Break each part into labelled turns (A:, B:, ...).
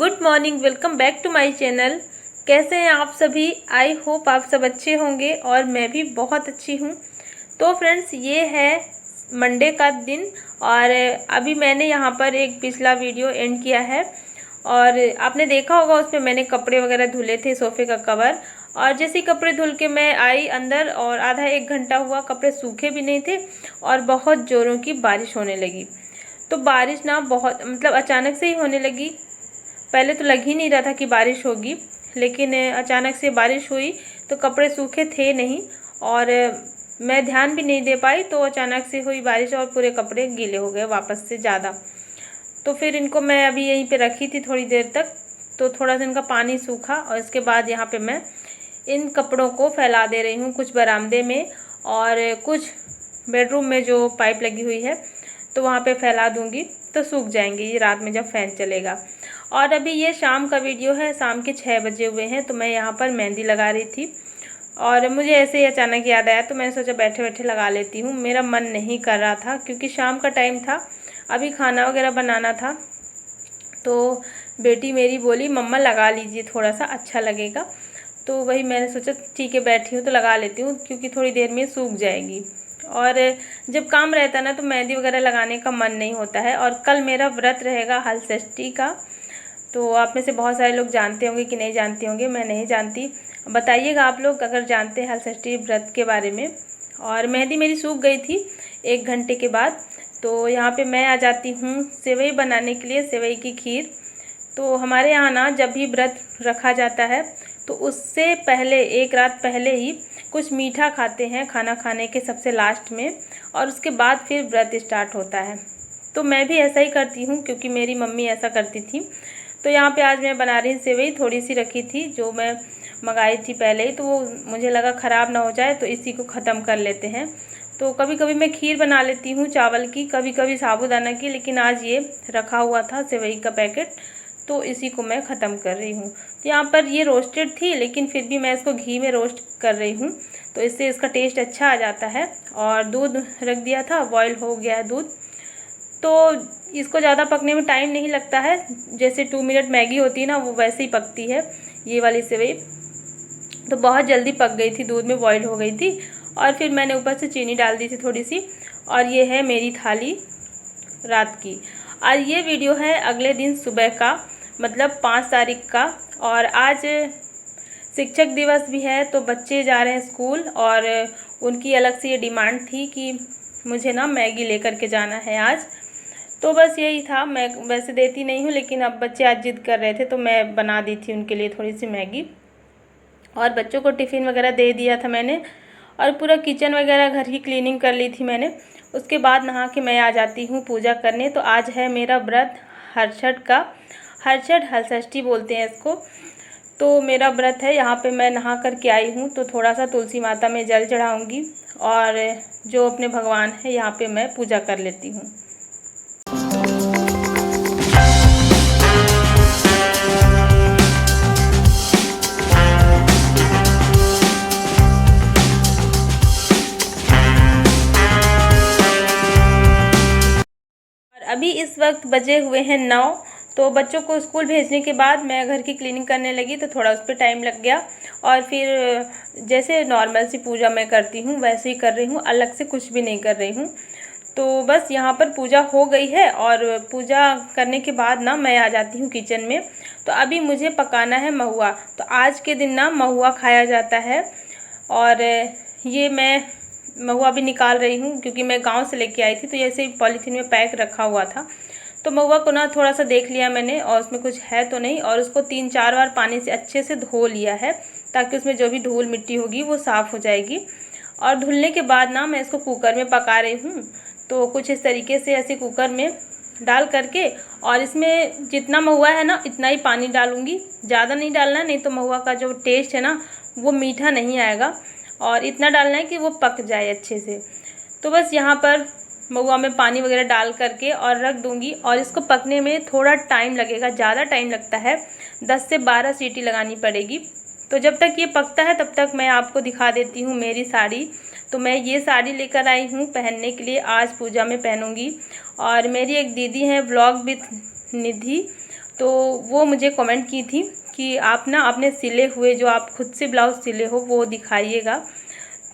A: Good morning, welcome back to my channel. कैसे हैं आप सभी? आई होप आप सब अच्छे होंगे और मैं भी बहुत अच्छी हूँ। तो फ्रेंड्स, ये है मंडे का दिन और अभी मैंने यहाँ पर एक पिछला वीडियो एंड किया है और आपने देखा होगा उसमें मैंने कपड़े वगैरह धुले थे, सोफ़े का कवर। और जैसे ही कपड़े धुल के मैं आई अंदर और आधा एक घंटा हुआ, कपड़े सूखे भी नहीं थे और बहुत ज़ोरों की बारिश होने लगी। तो बारिश ना बहुत अचानक से ही होने लगी। पहले तो लग ही नहीं रहा था कि बारिश होगी, लेकिन अचानक से बारिश हुई तो कपड़े सूखे थे नहीं और मैं ध्यान भी नहीं दे पाई, तो अचानक से हुई बारिश और पूरे कपड़े गीले हो गए वापस से ज़्यादा। तो फिर इनको मैं अभी यहीं पे रखी थी थोड़ी देर तक, तो थोड़ा सा इनका पानी सूखा और इसके बाद यहाँ पे मैं इन कपड़ों को फैला दे रही हूँ, कुछ बरामदे में और कुछ बेडरूम में जो पाइप लगी हुई है तो वहाँ पे फैला दूँगी, तो सूख जाएंगे ये रात में जब फ़ैन चलेगा। और अभी ये शाम का वीडियो है, शाम के 6 बजे हुए हैं, तो मैं यहाँ पर मेहंदी लगा रही थी और मुझे ऐसे ही अचानक याद आया तो मैंने सोचा बैठे बैठे लगा लेती हूँ। मेरा मन नहीं कर रहा था क्योंकि शाम का टाइम था, अभी खाना वगैरह बनाना था। तो बेटी मेरी बोली मम्मा लगा लीजिए, थोड़ा सा अच्छा लगेगा। तो वही मैंने सोचा ठीक है बैठी हूँ तो लगा लेती हूँ, क्योंकि थोड़ी देर में सूख जाएगी। और जब काम रहता है ना तो मेहंदी वगैरह लगाने का मन नहीं होता है। और कल मेरा व्रत रहेगा हल षष्ठी का, तो आप में से बहुत सारे लोग जानते होंगे कि नहीं जानते होंगे, मैं नहीं जानती। बताइएगा आप लोग अगर जानते हैं हल षष्ठी व्रत के बारे में। और मेहंदी मेरी सूख गई थी 1 घंटे के बाद। तो यहाँ पे मैं आ जाती हूँ सेवई बनाने के लिए, सेवई की खीर। तो हमारे यहाँ ना जब भी व्रत रखा जाता है तो उससे पहले, एक रात पहले ही कुछ मीठा खाते हैं, खाना खाने के सबसे लास्ट में, और उसके बाद फिर व्रत स्टार्ट होता है। तो मैं भी ऐसा ही करती हूँ क्योंकि मेरी मम्मी ऐसा करती थी। तो यहाँ पे आज मैं बना रही सेवई, थोड़ी सी रखी थी जो मैं मंगाई थी पहले ही, तो वो मुझे लगा ख़राब ना हो जाए तो इसी को ख़त्म कर लेते हैं। तो कभी कभी मैं खीर बना लेती हूँ चावल की, कभी कभी साबूदाना की, लेकिन आज ये रखा हुआ था सेवई का पैकेट, तो इसी को मैं ख़त्म कर रही हूँ। तो यहाँ पर ये रोस्टेड थी लेकिन फिर भी मैं इसको घी में रोस्ट कर रही हूँ, तो इससे इसका टेस्ट अच्छा आ जाता है। और दूध रख दिया था, बॉयल हो गया है दूध। तो इसको ज़्यादा पकने में टाइम नहीं लगता है, जैसे 2 मिनट मैगी होती है ना वो वैसे ही पकती है ये वाली सेवई। तो बहुत जल्दी पक गई थी, दूध में बॉयल हो गई थी। और फिर मैंने ऊपर से चीनी डाल दी थी थोड़ी सी। और ये है मेरी थाली रात की। और ये वीडियो है अगले दिन सुबह का, मतलब 5 तारीख का। और आज शिक्षक दिवस भी है तो बच्चे जा रहे हैं स्कूल और उनकी अलग से ये डिमांड थी कि मुझे ना मैगी लेकर के जाना है आज। तो बस यही था, मैं वैसे देती नहीं हूँ लेकिन अब बच्चे आज जिद कर रहे थे तो मैं बना दी थी उनके लिए थोड़ी सी मैगी। और बच्चों को टिफ़िन वगैरह दे दिया था मैंने और पूरा किचन वगैरह घर की क्लीनिंग कर ली थी मैंने। उसके बाद नहा के मैं आ जाती हूँ पूजा करने। तो आज है मेरा व्रत हरछठ का, हरछठ हल षष्ठी बोलते हैं इसको। तो मेरा व्रत है, यहाँ पे मैं नहा कर के आई हूँ तो थोड़ा सा तुलसी माता में जल चढ़ाऊँगी और जो अपने भगवान है यहाँ पे मैं पूजा कर लेती हूँ। अभी इस वक्त बजे हुए हैं 9। तो बच्चों को स्कूल भेजने के बाद मैं घर की क्लीनिंग करने लगी तो थोड़ा उस पर टाइम लग गया। और फिर जैसे नॉर्मल सी पूजा मैं करती हूँ वैसे ही कर रही हूँ, अलग से कुछ भी नहीं कर रही हूँ। तो बस यहाँ पर पूजा हो गई है और पूजा करने के बाद ना मैं आ जाती हूँ किचन में। तो अभी मुझे पकाना है महुआ। तो आज के दिन ना महुआ खाया जाता है और ये मैं महुआ भी निकाल रही हूँ क्योंकि मैं गांव से लेके आई थी तो ऐसे ही पॉलीथीन में पैक रखा हुआ था। तो महुआ को ना थोड़ा सा देख लिया मैंने और उसमें कुछ है तो नहीं, और उसको 3-4 बार पानी से अच्छे से धो लिया है ताकि उसमें जो भी धूल मिट्टी होगी वो साफ़ हो जाएगी। और धुलने के बाद ना मैं इसको कुकर में पका रही हूँ। तो कुछ इस तरीके से ऐसे कुकर में डाल करके, और इसमें जितना महुआ है ना इतना ही पानी डालूँगी, ज़्यादा नहीं डालना है, नहीं तो महुआ का जो टेस्ट है ना वो मीठा नहीं आएगा। और इतना डालना है कि वो पक जाए अच्छे से। तो बस यहाँ पर महुआ में पानी वगैरह डाल करके और रख दूँगी और इसको पकने में थोड़ा टाइम लगेगा, ज़्यादा टाइम लगता है, 10 से 12 सीटी लगानी पड़ेगी। तो जब तक ये पकता है तब तक मैं आपको दिखा देती हूँ मेरी साड़ी। तो मैं ये साड़ी लेकर आई हूँ पहनने के लिए, आज पूजा में पहनूँगी। और मेरी एक दीदी हैं व्लॉग विथ निधि, तो वो मुझे कमेंट की थी कि आप ना अपने सिले हुए जो आप खुद से ब्लाउज़ सिले हो वो दिखाइएगा।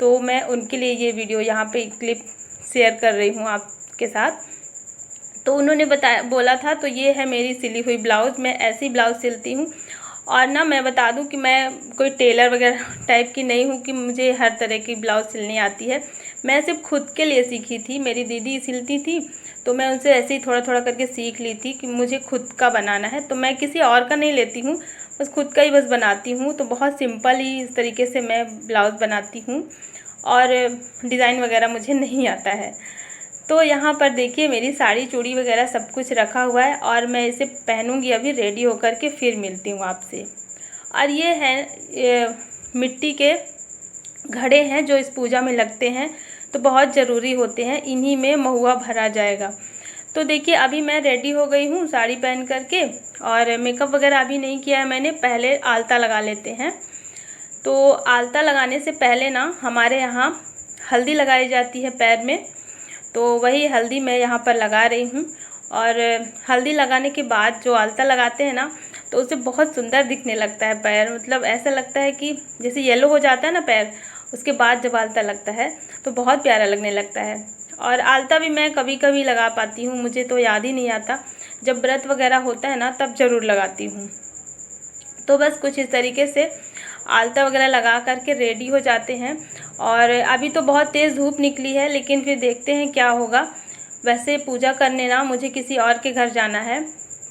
A: तो मैं उनके लिए ये वीडियो यहाँ पे क्लिप शेयर कर रही हूँ आपके साथ। तो उन्होंने बोला था, तो ये है मेरी सिली हुई ब्लाउज़। मैं ऐसी ब्लाउज़ सिलती हूँ। और ना मैं बता दूं कि मैं कोई टेलर वगैरह टाइप की नहीं हूँ कि मुझे हर तरह की ब्लाउज़ सिलनी आती है। मैं सिर्फ खुद के लिए सीखी थी, मेरी दीदी सिलती थी तो मैं उनसे ऐसे ही थोड़ा थोड़ा करके सीख ली थी कि मुझे खुद का बनाना है। तो मैं किसी और का नहीं लेती हूँ, बस खुद का ही बस बनाती हूँ। तो बहुत सिंपल ही इस तरीके से मैं ब्लाउज़ बनाती हूँ और डिज़ाइन वगैरह मुझे नहीं आता है। तो यहाँ पर देखिए मेरी साड़ी चूड़ी वगैरह सब कुछ रखा हुआ है और मैं इसे पहनूंगी अभी रेडी होकर के, फिर मिलती हूँ आपसे। और ये हैं मिट्टी के घड़े हैं जो इस पूजा में लगते हैं, तो बहुत ज़रूरी होते हैं, इन्हीं में महुआ भरा जाएगा। तो देखिए अभी मैं रेडी हो गई हूँ साड़ी पहन करके, और मेकअप वगैरह अभी नहीं किया है मैंने, पहले आलता लगा लेते हैं। तो आलता लगाने से पहले ना हमारे यहाँ हल्दी लगाई जाती है पैर में, तो वही हल्दी मैं यहाँ पर लगा रही हूँ। और हल्दी लगाने के बाद जो आलता लगाते हैं ना, तो उसे बहुत सुंदर दिखने लगता है पैर, मतलब ऐसा लगता है कि जैसे येलो हो जाता है ना पैर, उसके बाद जब आलता लगता है तो बहुत प्यारा लगने लगता है। और आलता भी मैं कभी कभी लगा पाती हूँ, मुझे तो याद ही नहीं आता, जब व्रत वगैरह होता है ना तब ज़रूर लगाती हूँ। तो बस कुछ इस तरीके से आलता वगैरह लगा करके रेडी हो जाते हैं। और अभी तो बहुत तेज़ धूप निकली है, लेकिन फिर देखते हैं क्या होगा। वैसे पूजा करने ना मुझे किसी और के घर जाना है,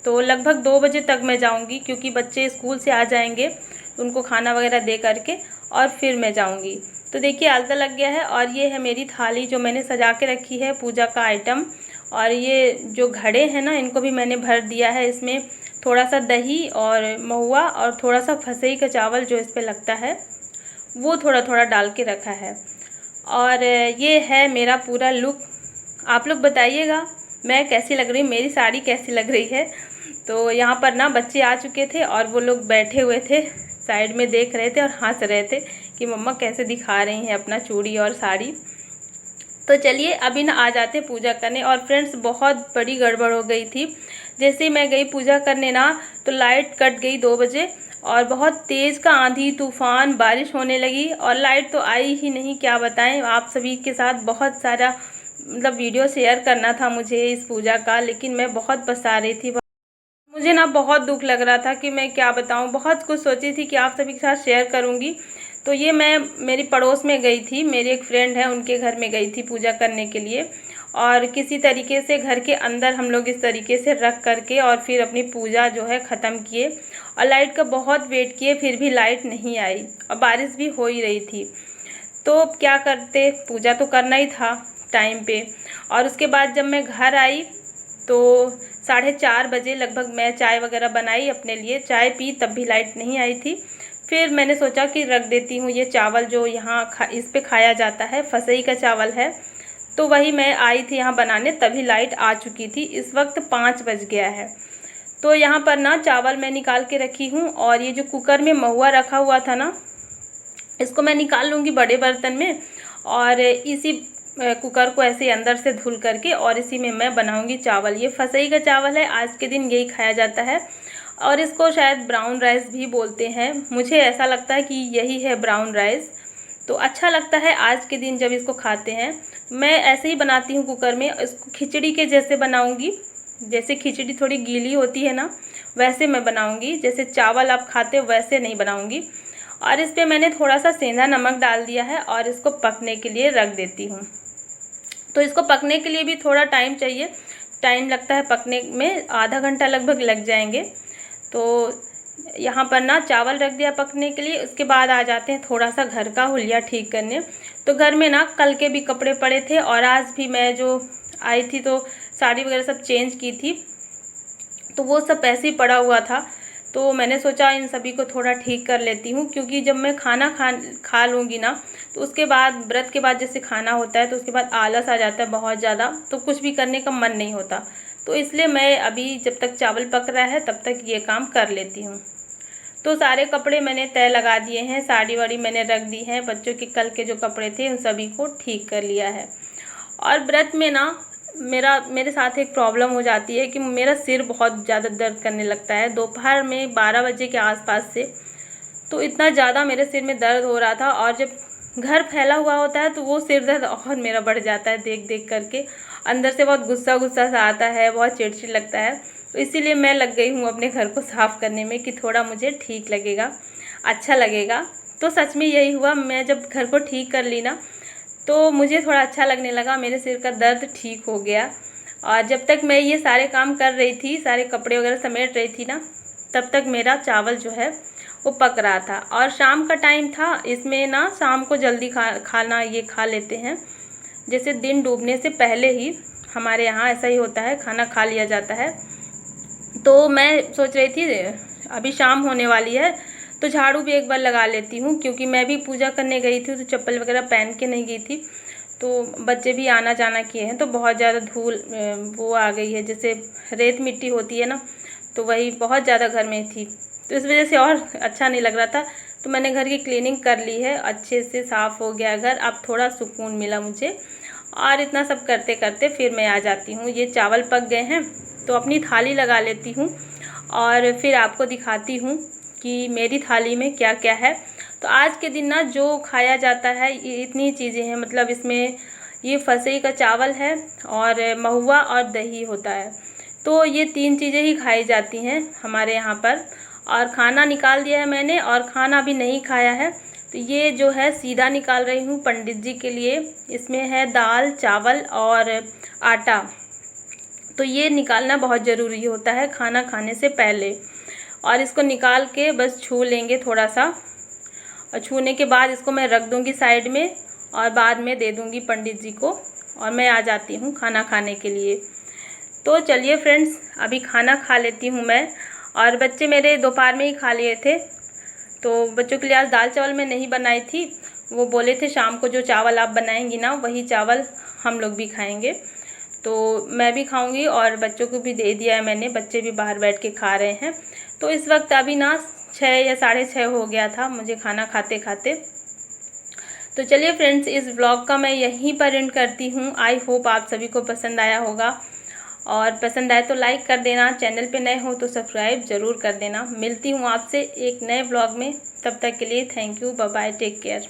A: तो लगभग 2 बजे तक मैं जाऊंगी, क्योंकि बच्चे स्कूल से आ जाएंगे, उनको खाना वगैरह दे करके और फिर मैं जाऊंगी। तो देखिए आलता लग गया है और ये है मेरी थाली जो मैंने सजा के रखी है पूजा का आइटम। और ये जो घड़े हैं ना, इनको भी मैंने भर दिया है, इसमें थोड़ा सा दही और महुआ और थोड़ा सा फसई का चावल जो इस पे लगता है वो थोड़ा थोड़ा डाल के रखा है। और ये है मेरा पूरा लुक। आप लोग बताइएगा मैं कैसी लग रही हूँ, मेरी साड़ी कैसी लग रही है। तो यहाँ पर ना बच्चे आ चुके थे और वो लोग बैठे हुए थे साइड में, देख रहे थे और हंस रहे थे कि मम्मा कैसे दिखा रही हैं अपना चूड़ी और साड़ी। तो चलिए अभी ना आ जाते पूजा करने। और फ्रेंड्स बहुत बड़ी गड़बड़ हो गई थी, जैसे ही मैं गई पूजा करने ना तो लाइट कट गई 2 बजे, और बहुत तेज़ का आंधी तूफान बारिश होने लगी और लाइट तो आई ही नहीं। क्या बताएं आप सभी के साथ, बहुत सारा मतलब वीडियो शेयर करना था मुझे इस पूजा का, लेकिन मैं बहुत पछता रही थी। मुझे ना बहुत दुख लग रहा था कि मैं क्या बताऊं, बहुत कुछ सोची थी कि आप सभी के साथ शेयर करूंगी। तो ये मैं मेरी पड़ोस में गई थी, मेरी एक फ्रेंड है उनके घर में गई थी पूजा करने के लिए, और किसी तरीके से घर के अंदर हम लोग इस तरीके से रख करके और फिर अपनी पूजा जो है ख़त्म किए। और लाइट का बहुत वेट किए, फिर भी लाइट नहीं आई और बारिश भी हो ही रही थी। तो क्या करते, पूजा तो करना ही था टाइम पे। और उसके बाद जब मैं घर आई तो 4:30 बजे लगभग मैं चाय वगैरह बनाई अपने लिए, चाय पी, तब भी लाइट नहीं आई थी। फिर मैंने सोचा कि रख देती हूँ ये चावल जो यहाँ इस पे खाया जाता है, फसई का चावल है। तो वही मैं आई थी यहाँ बनाने, तभी लाइट आ चुकी थी। इस वक्त 5 बज गया है। तो यहाँ पर ना चावल मैं निकाल के रखी हूँ, और ये जो कुकर में महुआ रखा हुआ था ना, इसको मैं निकाल लूँगी बड़े बर्तन में, और इसी कुकर को ऐसे अंदर से धुल करके और इसी में मैं बनाऊंगी चावल। ये फसई का चावल है, आज के दिन यही खाया जाता है, और इसको शायद ब्राउन राइस भी बोलते हैं। मुझे ऐसा लगता है कि यही है ब्राउन राइस, तो अच्छा लगता है आज के दिन जब इसको खाते हैं। मैं ऐसे ही बनाती हूँ कुकर में, इसको खिचड़ी के जैसे बनाऊँगी, जैसे खिचड़ी थोड़ी गीली होती है ना वैसे मैं बनाऊँगी, जैसे चावल आप खाते हो वैसे नहीं बनाऊँगी। और इस पर मैंने थोड़ा सा सेंधा नमक डाल दिया है और इसको पकने के लिए रख देती हूँ। तो इसको पकने के लिए भी थोड़ा टाइम चाहिए, टाइम लगता है पकने में, आधा घंटा लगभग लग जाएंगे। तो यहाँ पर ना चावल रख दिया पकने के लिए। उसके बाद आ जाते हैं थोड़ा सा घर का हुलिया ठीक करने। तो घर में ना कल के भी कपड़े पड़े थे, और आज भी मैं जो आई थी तो साड़ी वगैरह सब चेंज की थी, तो वो सब ऐसे ही पड़ा हुआ था। तो मैंने सोचा इन सभी को थोड़ा ठीक कर लेती हूँ, क्योंकि जब मैं खाना खा लूँगी ना तो उसके बाद व्रत के बाद जैसे खाना होता है तो उसके बाद आलस आ जाता है बहुत ज़्यादा, तो कुछ भी करने का मन नहीं होता। तो इसलिए मैं अभी जब तक चावल पक रहा है तब तक ये काम कर लेती हूँ। तो सारे कपड़े मैंने तय लगा दिए हैं, साड़ी वाड़ी मैंने रख दी है, बच्चों के कल के जो कपड़े थे उन सभी को ठीक कर लिया है। और व्रत में ना मेरे साथ एक प्रॉब्लम हो जाती है कि मेरा सिर बहुत ज़्यादा दर्द करने लगता है दोपहर में 12 बजे के आसपास से। तो इतना ज़्यादा मेरे सिर में दर्द हो रहा था, और जब घर फैला हुआ होता है तो वो सिर दर्द और मेरा बढ़ जाता है देख देख करके। अंदर से बहुत गुस्सा गुस्सा सा आता है, बहुत चिड़चिड़ लगता है। तो इसीलिए मैं लग गई हूँ अपने घर को साफ़ करने में कि थोड़ा मुझे ठीक लगेगा, अच्छा लगेगा। तो सच में यही हुआ, मैं जब घर को ठीक कर ली ना तो मुझे थोड़ा अच्छा लगने लगा, मेरे सिर का दर्द ठीक हो गया। और जब तक मैं ये सारे काम कर रही थी, सारे कपड़े वगैरह समेट रही थी ना, तब तक मेरा चावल जो है वो पक रहा था। और शाम का टाइम था, इसमें ना शाम को जल्दी खाना ये खा लेते हैं, जैसे दिन डूबने से पहले ही हमारे यहाँ ऐसा ही होता है, खाना खा लिया जाता है। तो मैं सोच रही थी अभी शाम होने वाली है तो झाड़ू भी एक बार लगा लेती हूँ, क्योंकि मैं भी पूजा करने गई थी तो चप्पल वगैरह पहन के नहीं गई थी। तो बच्चे भी आना जाना किए हैं, तो बहुत ज़्यादा धूल वो आ गई है, जैसे रेत मिट्टी होती है ना, तो वही बहुत ज़्यादा घर में थी। तो इस वजह से और अच्छा नहीं लग रहा था। तो मैंने घर की क्लीनिंग कर ली है, अच्छे से साफ़ हो गया घर। अब थोड़ा सुकून मिला मुझे। और इतना सब करते करते फिर मैं आ जाती हूँ। ये चावल पक गए हैं तो अपनी थाली लगा लेती हूँ और फिर आपको दिखाती हूँ कि मेरी थाली में क्या क्या है। तो आज के दिन ना जो खाया जाता है ये इतनी चीज़ें हैं, मतलब इसमें ये फसई का चावल है और महुआ और दही होता है। तो ये 3 चीज़ें ही खाई जाती हैं हमारे यहाँ पर। और खाना निकाल दिया है मैंने, और खाना भी नहीं खाया है। तो ये जो है सीधा निकाल रही हूँ पंडित जी के लिए। इसमें है दाल, चावल और आटा। तो ये निकालना बहुत ज़रूरी होता है खाना खाने से पहले। और इसको निकाल के बस छू लेंगे थोड़ा सा, और छूने के बाद इसको मैं रख दूँगी साइड में, और बाद में दे दूँगी पंडित जी को, और मैं आ जाती हूँ खाना खाने के लिए। तो चलिए फ्रेंड्स, अभी खाना खा लेती हूँ मैं। और बच्चे मेरे दोपहर में ही खा लिए थे, तो बच्चों के लिए आज दाल चावल मैं नहीं बनाई थी। वो बोले थे शाम को जो चावल आप बनाएंगी ना वही चावल हम लोग भी खाएंगे। तो मैं भी खाऊंगी और बच्चों को भी दे दिया है मैंने, बच्चे भी बाहर बैठ के खा रहे हैं। तो इस वक्त अभी ना 6 या 6:30 हो गया था मुझे खाना खाते खाते। तो चलिए फ्रेंड्स, इस व्लॉग का मैं यहीं पर एंड करती हूँ। आई होप आप सभी को पसंद आया होगा, और पसंद आए तो लाइक कर देना, चैनल पे नए हो तो सब्सक्राइब ज़रूर कर देना। मिलती हूँ आपसे एक नए व्लॉग में, तब तक के लिए thank you, bye bye, take care.